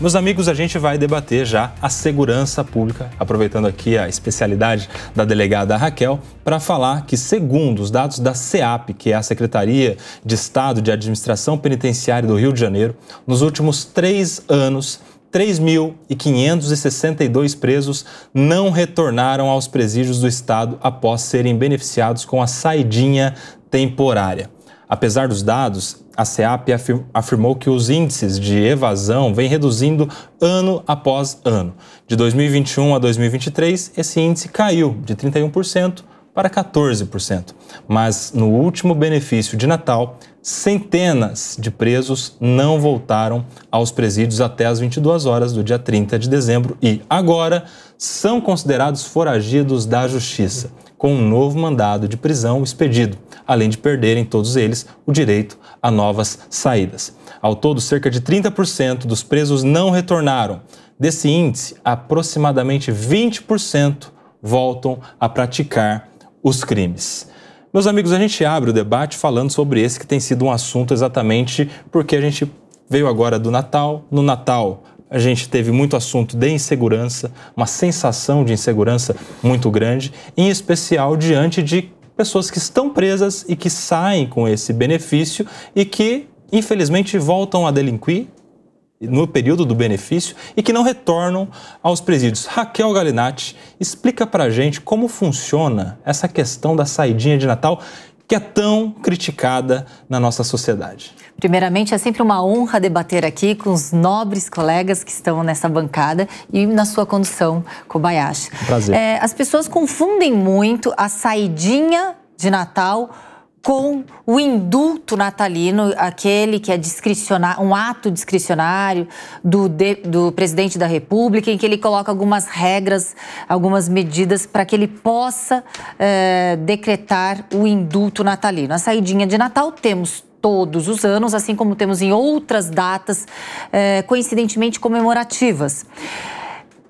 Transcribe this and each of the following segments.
Meus amigos, a gente vai debater já a segurança pública, aproveitando aqui a especialidade da delegada Raquel, para falar que, segundo os dados da SEAP, que é a Secretaria de Estado de Administração Penitenciária do Rio de Janeiro, nos últimos 3 anos, 3.562 presos não retornaram aos presídios do Estado após serem beneficiados com a saidinha temporária. Apesar dos dados, a SEAP afirmou que os índices de evasão vêm reduzindo ano após ano. De 2021 a 2023, esse índice caiu de 31% para 14%. Mas no último benefício de Natal, centenas de presos não voltaram aos presídios até às 22 horas do dia 30 de dezembro e agora são considerados foragidos da Justiça, com um novo mandado de prisão expedido, além de perderem todos eles o direito a novas saídas. Ao todo, cerca de 30% dos presos não retornaram. Desse índice, aproximadamente 20% voltam a praticar os crimes. Meus amigos, a gente abre o debate falando sobre esse que tem sido um assunto exatamente porque a gente veio agora do Natal. No Natal, a gente teve muito assunto de insegurança, uma sensação de insegurança muito grande, em especial diante de pessoas que estão presas e que saem com esse benefício e que, infelizmente, voltam a delinquir no período do benefício e que não retornam aos presídios. Raquel Galinatti, explica pra gente como funciona essa questão da saidinha de Natal, que é tão criticada na nossa sociedade. Primeiramente, é sempre uma honra debater aqui com os nobres colegas que estão nessa bancada e na sua condução, Kobayashi. Prazer. As pessoas confundem muito a saidinha de Natal com o indulto natalino, aquele que é um ato discricionário do presidente da República, em que ele coloca algumas regras, algumas medidas para que ele possa decretar o indulto natalino. A saidinha de Natal temos todos os anos, assim como temos em outras datas coincidentemente comemorativas.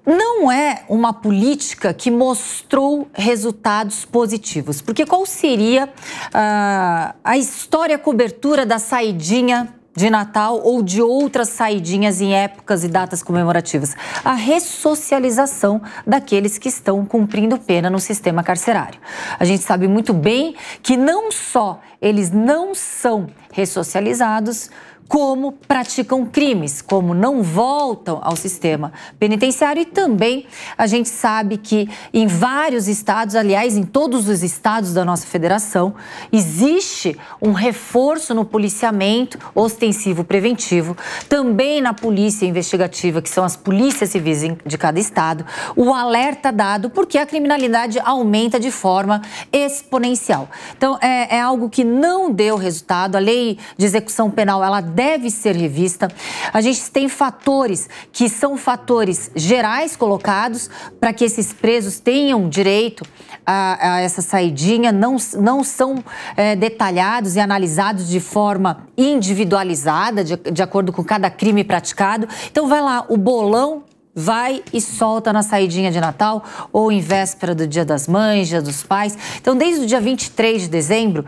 Não é uma política que mostrou resultados positivos, porque qual seria a história, a cobertura da saidinha de Natal ou de outras saidinhas em épocas e datas comemorativas? A ressocialização daqueles que estão cumprindo pena no sistema carcerário. A gente sabe muito bem que não só eles não são ressocializados, como praticam crimes, como não voltam ao sistema penitenciário. E também a gente sabe que em vários estados, aliás, em todos os estados da nossa federação, existe um reforço no policiamento ostensivo preventivo, também na polícia investigativa, que são as polícias civis de cada estado, o alerta dado porque a criminalidade aumenta de forma exponencial. Então, é algo que não deu resultado. A lei de execução penal, ela deve ser revista. A gente tem fatores que são fatores gerais colocados para que esses presos tenham direito a essa saidinha, não são detalhados e analisados de forma individualizada, de acordo com cada crime praticado. Então vai lá, o bolão vai e solta na saidinha de Natal ou em véspera do Dia das Mães, Dia dos Pais. Então, desde o dia 23 de dezembro,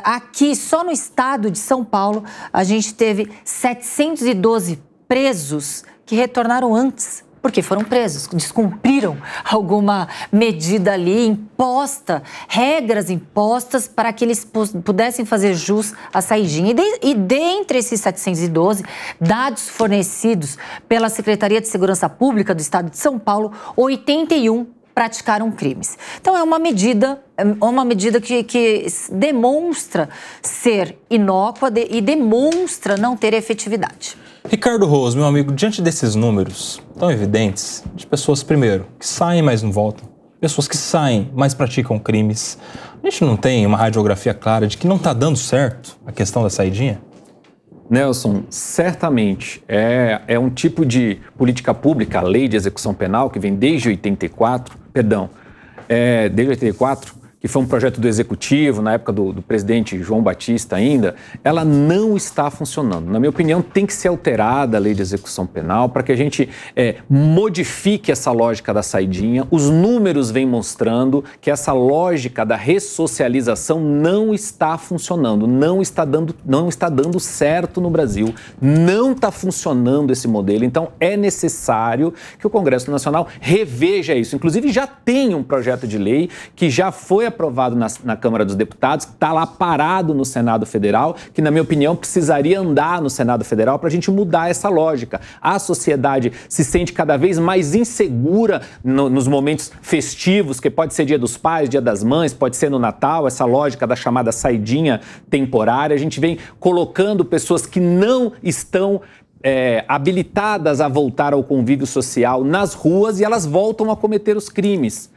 aqui, só no estado de São Paulo, a gente teve 712 presos que retornaram antes, porque foram presos, descumpriram alguma medida ali imposta, regras impostas para que eles pudessem fazer jus à saidinha. E dentre esses 712, dados fornecidos pela Secretaria de Segurança Pública do Estado de São Paulo, 81 praticaram crimes. Então é uma medida que demonstra ser inócua e demonstra não ter efetividade. Ricardo Rose, meu amigo, diante desses números tão evidentes de pessoas, primeiro, que saem, mas não voltam, pessoas que saem, mas praticam crimes, a gente não tem uma radiografia clara de que não está dando certo a questão da saidinha? Nelson, certamente é um tipo de política pública, a lei de execução penal, que vem desde 84, que foi um projeto do Executivo, na época do presidente João Batista ainda, ela não está funcionando. Na minha opinião, tem que ser alterada a lei de execução penal para que a gente modifique essa lógica da saidinha. Os números vêm mostrando que essa lógica da ressocialização não está funcionando, não está dando certo no Brasil, não está funcionando esse modelo. Então, é necessário que o Congresso Nacional reveja isso. Inclusive, já tem um projeto de lei que já foi aprovado na Câmara dos Deputados, que está lá parado no Senado Federal, que, na minha opinião, precisaria andar no Senado Federal para a gente mudar essa lógica. A sociedade se sente cada vez mais insegura nos momentos festivos, que pode ser Dia dos Pais, Dia das Mães, pode ser no Natal, essa lógica da chamada saidinha temporária. A gente vem colocando pessoas que não estão habilitadas a voltar ao convívio social nas ruas e elas voltam a cometer os crimes.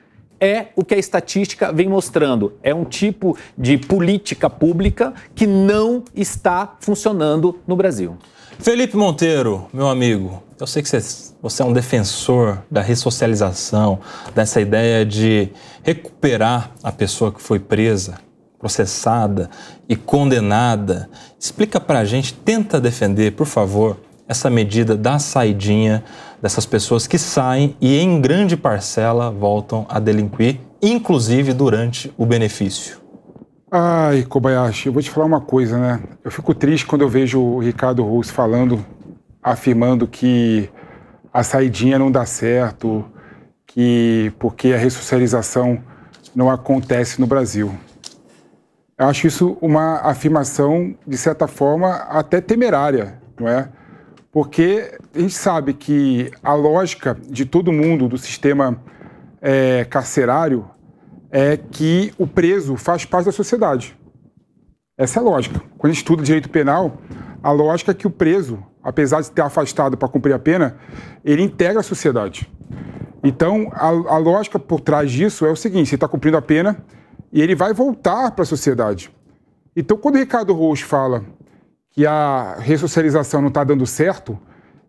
É o que a estatística vem mostrando. É um tipo de política pública que não está funcionando no Brasil. Felipe Monteiro, meu amigo, eu sei que você é um defensor da ressocialização, dessa ideia de recuperar a pessoa que foi presa, processada e condenada. Explica pra gente, tenta defender, por favor, essa medida da saidinha dessas pessoas que saem e, em grande parcela, voltam a delinquir, inclusive durante o benefício. Ai, Kobayashi, eu vou te falar uma coisa, né? Eu fico triste quando eu vejo o Ricardo Rousseff afirmando que a saidinha não dá certo, porque a ressocialização não acontece no Brasil. Eu acho isso uma afirmação, de certa forma, até temerária, não é? Porque a gente sabe que a lógica de todo mundo do sistema carcerário é que o preso faz parte da sociedade. Essa é a lógica. Quando a gente estuda direito penal, a lógica é que o preso, apesar de ter afastado para cumprir a pena, ele integra a sociedade. Então, a lógica por trás disso é o seguinte: ele está cumprindo a pena e ele vai voltar para a sociedade. Então, quando o Ricardo Rousseff fala que a ressocialização não está dando certo,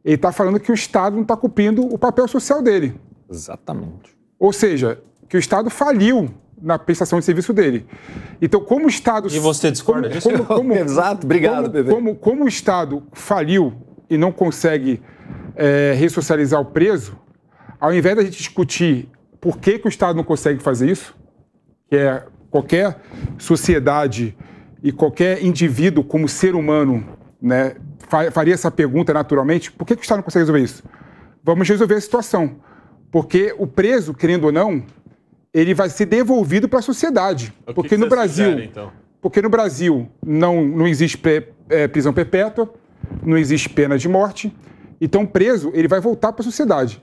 ele está falando que o Estado não está cumprindo o papel social dele. Exatamente. Ou seja, que o Estado faliu na prestação de serviço dele. Então, como o Estado... E você discorda disso? Exato, obrigado, Bebê. Como o Estado faliu e não consegue ressocializar o preso, ao invés da gente discutir por que o Estado não consegue fazer isso, que é qualquer sociedade e qualquer indivíduo como ser humano, né, faria essa pergunta naturalmente: por que o Estado não consegue resolver isso? Vamos resolver a situação. Porque o preso, querendo ou não, ele vai ser devolvido para a sociedade. Porque no Brasil não existe prisão perpétua, não existe pena de morte. Então o preso ele vai voltar para a sociedade.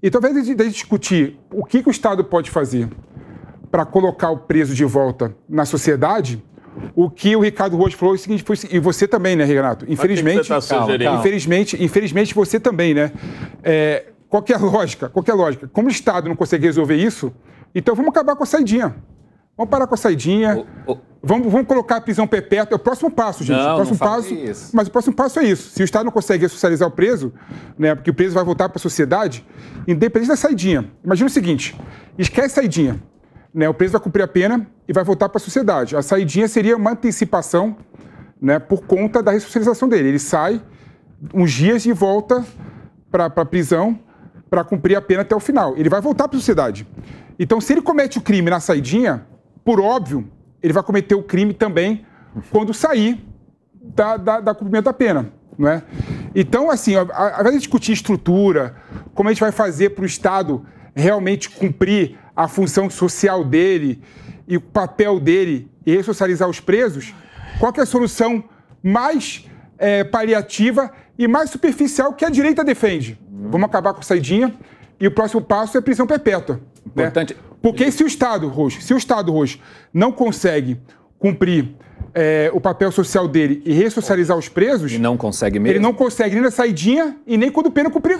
Então, ao invés de discutir o que o Estado pode fazer para colocar o preso de volta na sociedade, o que o Ricardo Rousseff falou é o seguinte, e você também, né, Renato? Infelizmente, infelizmente você também, né? Qualquer lógica. Como o Estado não consegue resolver isso, então vamos acabar com a saidinha. Vamos parar com a saidinha. Vamos colocar a prisão perpétua. É o próximo passo, gente. Mas o próximo passo é isso. Se o Estado não consegue ressocializar o preso, né, porque o preso vai voltar para a sociedade, independente da saidinha. Imagina o seguinte: esquece a saidinha. Né, o preso vai cumprir a pena e vai voltar para a sociedade. A saidinha seria uma antecipação, né, por conta da ressocialização dele. Ele sai uns dias e volta para a prisão para cumprir a pena até o final. Ele vai voltar para a sociedade. Então, se ele comete o crime na saidinha, por óbvio, ele vai cometer o crime também quando sair da cumprimento da pena. Não é? Então, assim, ao invés de discutir estrutura, como a gente vai fazer para o Estado realmente cumprir a função social dele e o papel dele e ressocializar os presos, qual que é a solução mais paliativa e mais superficial que a direita defende? Vamos acabar com a saidinha e o próximo passo é prisão perpétua. Importante. Né? Porque se o Estado, Rocha, não consegue cumprir o papel social dele e ressocializar os presos... E não consegue mesmo? Ele não consegue nem na saidinha e nem quando,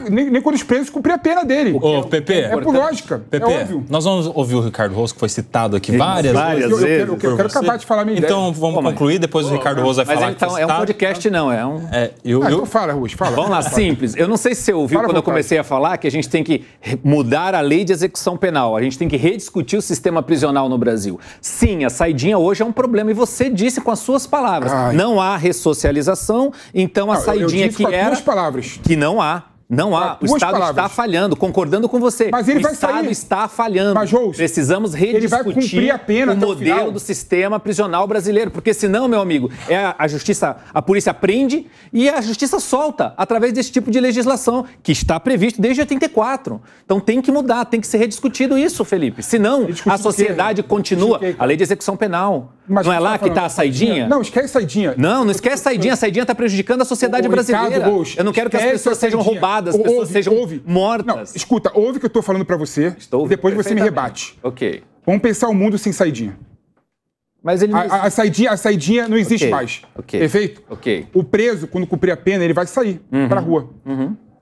nem quando os presos cumprem a pena dele. Ô, Pepe... É por lógica, Pepe, é óbvio. Nós vamos ouvir o Ricardo Rosso, que foi citado aqui várias vezes. Eu quero acabar de falar a minha ideia. Então, vamos concluir, depois o Ricardo Rosso vai falar. Mas então, é um podcast, não, é um... Então fala, Russo, fala. Vamos lá, simples. Eu não sei se você ouviu quando eu comecei a falar que a gente tem que mudar a lei de execução penal. A gente tem que rediscutir o sistema prisional no Brasil. Sim, a saidinha hoje é um problema. E você disse com as suas palavras. Não há ressocialização, então a saidinha que era... duas palavras. Que não há. Não há. O Estado está falhando, concordando com você. Mas ele vai sair. O Estado está falhando. Mas, Rose, precisamos rediscutir ele vai cumprir a pena o modelo do sistema prisional brasileiro. Porque senão, meu amigo, a justiça, a polícia prende e a justiça solta através desse tipo de legislação que está previsto desde 84. Então tem que mudar, tem que ser rediscutido isso, Felipe. Senão a sociedade continua. A lei de execução penal. Mas não é lá que está a saidinha? Não, esquece saidinha. Não esquece saidinha. A saidinha está prejudicando a sociedade brasileira. Eu não quero que as pessoas sejam roubadas, as pessoas sejam mortas. Não, escuta, ouve o que eu estou falando para você. Depois você me rebate. Ok. Vamos pensar o mundo sem saidinha. Mas ele não a saidinha não existe mais. Perfeito? Ok. O preso, quando cumprir a pena, ele vai sair para a rua.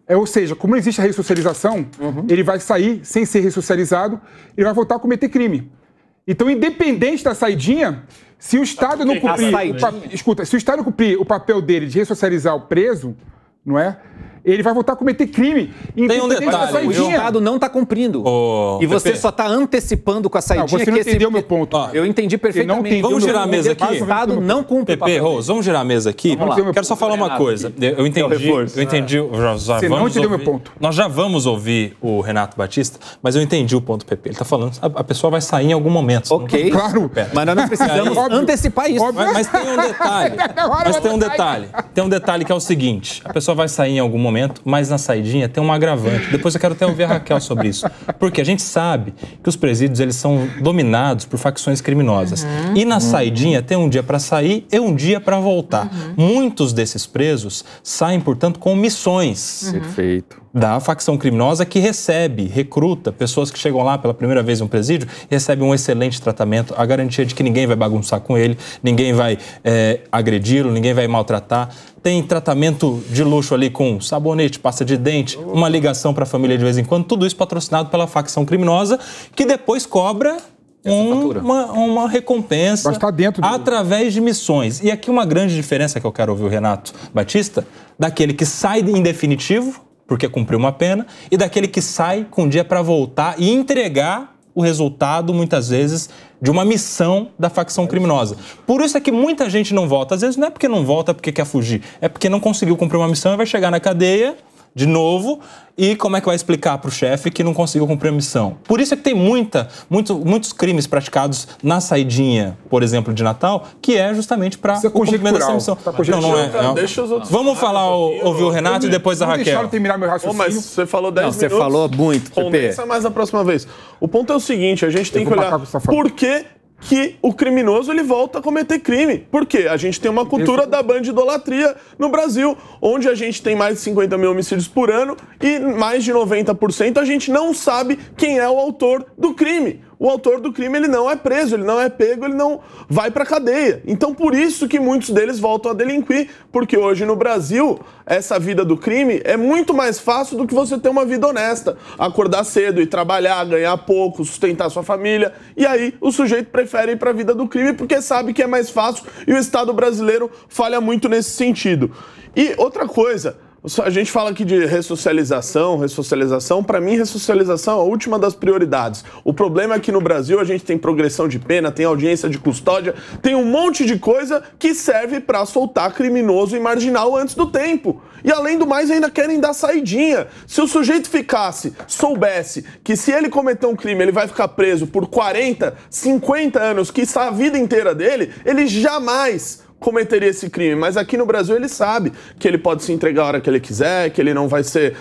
Ou seja, como não existe a ressocialização, ele vai sair sem ser ressocializado, ele vai voltar a cometer crime. Então, independente da saidinha, se o Estado não cumprir... se o Estado não cumprir o papel dele de ressocializar o preso, não é? Ele vai voltar a cometer crime. Tem um detalhe, o Estado não está cumprindo. E você Pepe, só está antecipando com a saidinha. Não, você não entendeu meu ponto. Eu entendi perfeitamente. Vamos girar a mesa aqui. O Estado não cumpre. Pepe, Rose, vamos girar a mesa aqui. Quero só falar uma coisa. Eu entendi. Você não entendeu meu ponto. Nós já vamos ouvir o Renato Batista, mas eu entendi o ponto, Pepe. Ele está falando, a pessoa vai sair em algum momento. Ok. Claro. Mas nós não precisamos antecipar isso. Mas tem um detalhe. Tem um detalhe que é o seguinte. A pessoa vai sair em algum momento, mas na saidinha tem um agravante. Depois eu quero até ouvir a Raquel sobre isso. Porque a gente sabe que os presídios eles são dominados por facções criminosas. E na saidinha tem um dia para sair e um dia para voltar. Muitos desses presos saem, portanto, com missões. Perfeito. Da facção criminosa que recruta pessoas que chegam lá pela primeira vez em um presídio e recebem um excelente tratamento, a garantia de que ninguém vai bagunçar com ele, ninguém vai agredi-lo, ninguém vai maltratar. Tem tratamento de luxo ali com sabonete, pasta de dente, uma ligação para a família de vez em quando, tudo isso patrocinado pela facção criminosa que depois cobra uma recompensa através de missões. E aqui uma grande diferença que eu quero ouvir o Renato Batista, daquele que sai em definitivo, porque cumpriu uma pena, e daquele que sai com um dia para voltar e entregar o resultado, muitas vezes, de uma missão da facção criminosa. Por isso é que muita gente não volta. Às vezes não é porque não volta porque quer fugir, é porque não conseguiu cumprir uma missão e vai chegar na cadeia de novo, e como é que vai explicar para o chefe que não conseguiu cumprir a missão? Por isso é que tem muitos crimes praticados na saidinha, por exemplo, de Natal, que é justamente para o cumprimento dessa missão. Não é. Deixa os outros. Vamos ouvir o Renato e depois a Raquel. Deixa eu terminar meu raciocínio. Mas você falou 10 minutos. Você falou muito, Pepe. Condensa mais na próxima vez. O ponto é o seguinte, a gente tem que olhar por que o criminoso ele volta a cometer crime. Por quê? A gente tem uma cultura da bandidolatria no Brasil, onde a gente tem mais de 50 mil homicídios por ano e mais de 90% a gente não sabe quem é o autor do crime. O autor do crime ele não é preso, ele não é pego, ele não vai pra cadeia. Então por isso que muitos deles voltam a delinquir, porque hoje no Brasil essa vida do crime é muito mais fácil do que você ter uma vida honesta. Acordar cedo e trabalhar, ganhar pouco, sustentar sua família. E aí o sujeito prefere ir pra vida do crime porque sabe que é mais fácil e o Estado brasileiro falha muito nesse sentido. E outra coisa... A gente fala aqui de ressocialização, para mim ressocialização é a última das prioridades. O problema é que no Brasil a gente tem progressão de pena, tem audiência de custódia, tem um monte de coisa que serve para soltar criminoso e marginal antes do tempo. E além do mais ainda querem dar saidinha. Se o sujeito soubesse que se ele cometer um crime ele vai ficar preso por 40, 50 anos, que está a vida inteira dele, ele jamais cometeria esse crime, mas aqui no Brasil ele sabe que ele pode se entregar a hora que ele quiser, que ele não vai ser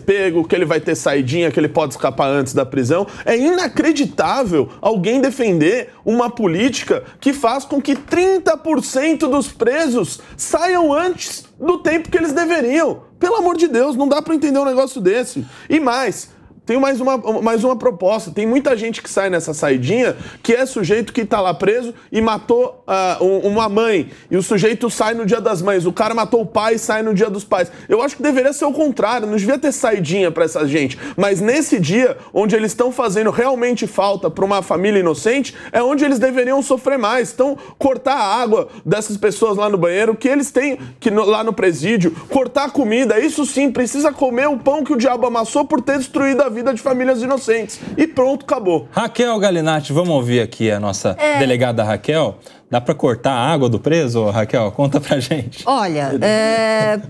pego, que ele vai ter saidinha, que ele pode escapar antes da prisão. É inacreditável alguém defender uma política que faz com que 30% dos presos saiam antes do tempo que eles deveriam. Pelo amor de Deus, não dá pra entender um negócio desse. E mais, tenho mais uma proposta. Tem muita gente que sai nessa saidinha que é sujeito que tá lá preso e matou uma mãe. E o sujeito sai no Dia das Mães. O cara matou o pai e sai no Dia dos Pais. Eu acho que deveria ser o contrário. Não devia ter saidinha pra essa gente. Mas nesse dia, onde eles estão fazendo realmente falta pra uma família inocente, é onde eles deveriam sofrer mais. Então, cortar a água dessas pessoas lá no banheiro, que eles têm lá no presídio, cortar a comida, isso sim, precisa comer o pão que o diabo amassou por ter destruído a vida de famílias inocentes. E pronto, acabou. Raquel Galinatti, vamos ouvir aqui a nossa delegada Raquel. Dá para cortar a água do preso, Raquel? Conta pra gente. Olha,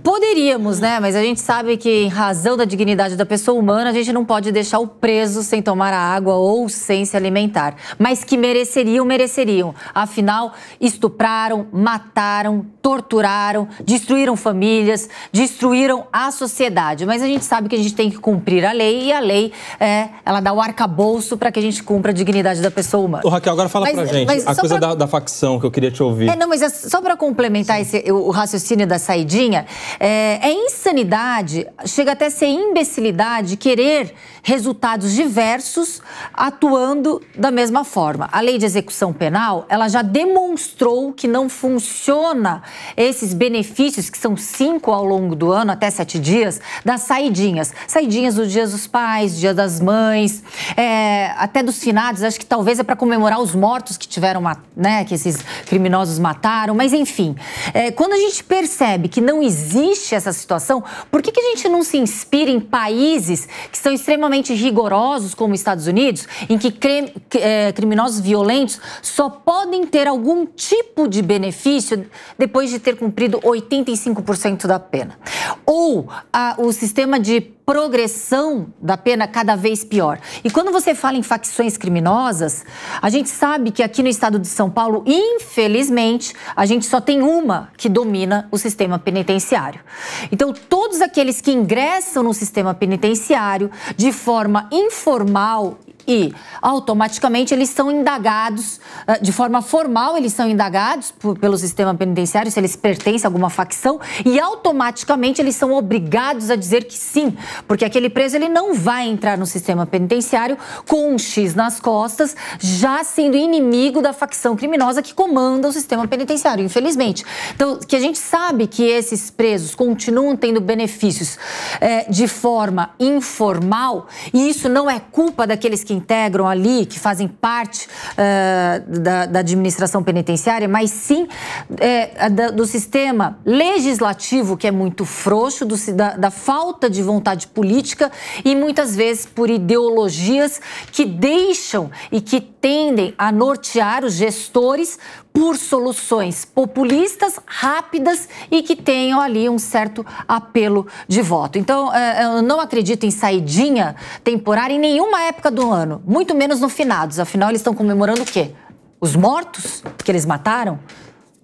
poderíamos, né? Mas a gente sabe que, em razão da dignidade da pessoa humana, a gente não pode deixar o preso sem tomar a água ou sem se alimentar. Mas que mereceriam, mereceriam. Afinal, estupraram, mataram, torturaram, destruíram famílias, destruíram a sociedade. Mas a gente sabe que a gente tem que cumprir a lei e a lei, ela dá o arcabouço para que a gente cumpra a dignidade da pessoa humana. Ô, Raquel, agora fala pra gente, a coisa da facção que eu queria te ouvir. Não, mas só para complementar o raciocínio da saidinha, é insanidade, chega até a ser imbecilidade querer resultados diversos atuando da mesma forma. A lei de execução penal, ela já demonstrou que não funciona esses benefícios, que são 5 ao longo do ano, até 7 dias, das saidinhas. Saidinhas do Dia dos Pais, Dia das Mães, até dos finados, acho que talvez é para comemorar os mortos que tiveram, né, que esses criminosos mataram, mas enfim. Quando a gente percebe que não existe essa situação, por que a gente não se inspira em países que são extremamente rigorosos, como os Estados Unidos, em que criminosos violentos só podem ter algum tipo de benefício depois de ter cumprido 85% da pena? Ou o sistema de progressão da pena cada vez pior. E quando você fala em facções criminosas, a gente sabe que aqui no estado de São Paulo, infelizmente, a gente só tem uma que domina o sistema penitenciário. Então, todos aqueles que ingressam no sistema penitenciário de forma informal e automaticamente eles são indagados, de forma formal eles são indagados pelo sistema penitenciário se eles pertencem a alguma facção e automaticamente eles são obrigados a dizer que sim, porque aquele preso ele não vai entrar no sistema penitenciário com um X nas costas, já sendo inimigo da facção criminosa que comanda o sistema penitenciário, infelizmente. Então, que a gente sabe que esses presos continuam tendo benefícios de forma informal, e isso não é culpa daqueles que integram ali, que fazem parte da administração penitenciária, mas sim do sistema legislativo, que é muito frouxo, da falta de vontade política e muitas vezes por ideologias que deixam e que tendem a nortear os gestores por soluções populistas, rápidas e que tenham ali um certo apelo de voto. Então, eu não acredito em saidinha temporária em nenhuma época do ano, muito menos no finados. Afinal, eles estão comemorando o quê? Os mortos que eles mataram?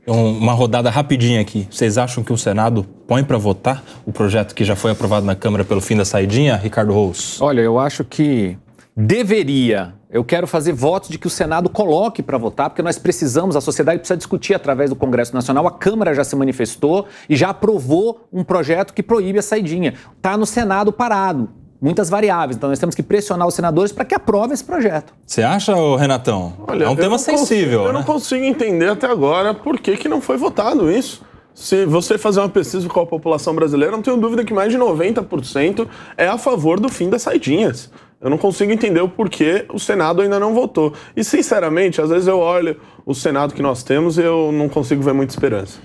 Uma rodada rapidinha aqui. Vocês acham que o Senado põe para votar o projeto que já foi aprovado na Câmara pelo fim da saidinha, Ricardo Rous? Olha, eu acho que deveria. Eu quero fazer votos de que o Senado coloque para votar, porque nós precisamos, a sociedade precisa discutir através do Congresso Nacional. A Câmara já se manifestou e já aprovou um projeto que proíbe a saidinha. Está no Senado parado. Muitas variáveis, então nós temos que pressionar os senadores para que aprovem esse projeto. Você acha, Renatão? Olha, é um tema sensível, eu né? não consigo entender até agora por que não foi votado isso. Se você fazer uma pesquisa com a população brasileira, não tenho dúvida que mais de 90% é a favor do fim das saidinhas. Eu não consigo entender o porquê o Senado ainda não votou. E, sinceramente, às vezes eu olho o Senado que nós temos e eu não consigo ver muita esperança.